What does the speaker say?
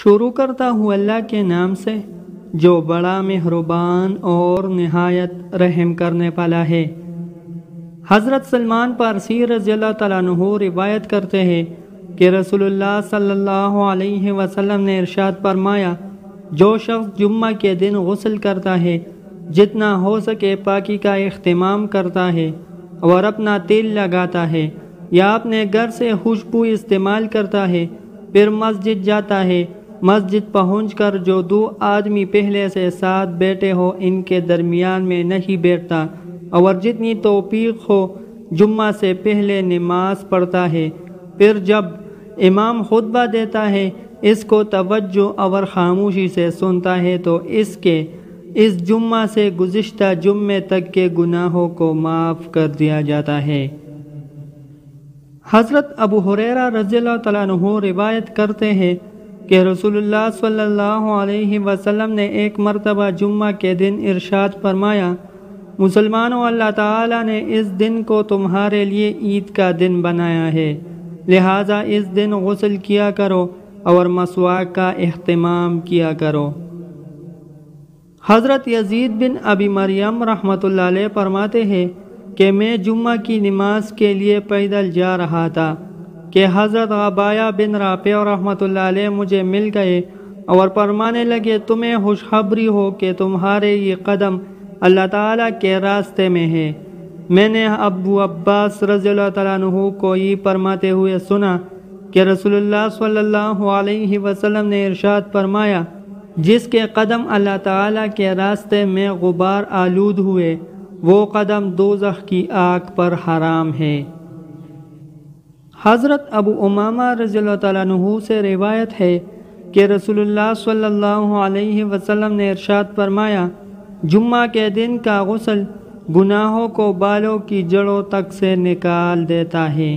شروع کرتا ہوں اللہ کے نام سے جو بڑا مہربان اور نہایت رحم کرنے والا ہے۔ حضرت سلمان پارسی رضی اللہ تعالیٰ عنہ روایت کرتے ہیں کہ رسول اللہ صلی اللہ علیہ وسلم نے ارشاد فرمایا، جو شخص جمعہ کے دن غسل کرتا ہے، جتنا ہو سکے پاکی کا اہتمام کرتا ہے اور اپنا تیل لگاتا ہے یا اپنے گھر سے خوشبو استعمال کرتا ہے، پھر مسجد جاتا ہے، مسجد پہنچ کر جو دو آدمی پہلے سے ساتھ بیٹھے ہو ان کے درمیان میں نہیں بیٹھتا اور جتنی توفیق ہو جمعہ سے پہلے نماز پڑھتا ہے، پھر جب امام خطبہ دیتا ہے اس کو توجہ اور خاموشی سے سنتا ہے تو اس جمعہ سے گزشتہ جمعے تک کے گناہوں کو معاف کر دیا جاتا ہے۔ حضرت ابو ہریرہ رضی اللہ تعالیٰ عنہ روایت کرتے ہیں کہ رسول اللہ صلی اللہ علیہ وسلم نے ایک مرتبہ جمعہ کے دن ارشاد فرمایا، مسلمانوں، اللہ تعالیٰ نے اس دن کو تمہارے لیے عید کا دن بنایا ہے، لہٰذا اس دن غسل کیا کرو اور مسواک کا اہتمام کیا کرو۔ حضرت یزید بن ابی مریم رحمۃ اللہ علیہ فرماتے ہیں کہ میں جمعہ کی نماز کے لیے پیدل جا رہا تھا کہ حضرت عبایہ بن رافع رحمۃ اللہ علیہ مجھے مل گئے اور فرمانے لگے، تمہیں خوشخبری ہو کہ تمہارے یہ قدم اللہ تعالیٰ کے راستے میں ہے۔ میں نے ابو عباس رضی اللہ تعالیٰ عنہ کو یہ فرماتے ہوئے سنا کہ رسول اللہ صلی اللہ علیہ وسلم نے ارشاد فرمایا، جس کے قدم اللہ تعالیٰ کے راستے میں غبار آلود ہوئے وہ قدم دوزخ کی آگ پر حرام ہے۔ حضرت ابو امامہ رضی اللہ تعالیٰ عنہ سے روایت ہے کہ رسول اللہ صلی اللہ علیہ وسلم نے ارشاد فرمایا، جمعہ کے دن کا غسل گناہوں کو بالوں کی جڑوں تک سے نکال دیتا ہے۔